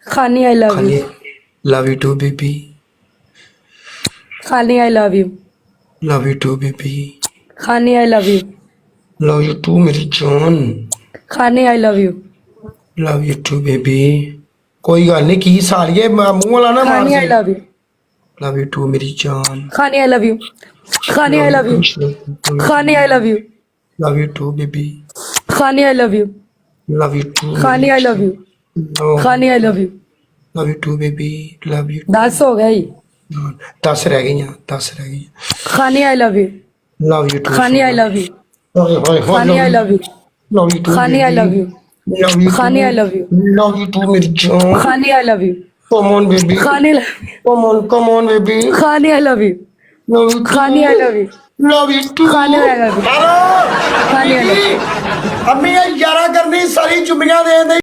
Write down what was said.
खानी I love खाली you. Love you too baby. Khani I love you. Love you too baby. Khani I love you. Love you too मेरी जान। Khani I love you. Love you too baby. कोई गल नहीं की सालिए मुंह वाला ना मार खानी आई से। Love you. Love you too मेरी जान। Khani I love you. Khani I love you. Khani I love you. Love you too baby. Khani I love you. Love you too. Khani I love you. Khani I love you. Love you too baby. Love you 10 हो गई। 10 रह गईਆਂ 10 रह गईਆਂ। Khani I love you. Love you too. Khani I love you. हाय हाय Khani I love you. Love you too. Khani I love you. Love you Khani I love you. Love you too मेरी जान। Khani I love you. Come on baby. Khani come on baby. Khani I love you. Love you Khani I love you. Love you too. Khani I love you. Hello खानी I love you. अम्मी 11 करनी सारी चुम्मियां दे दे।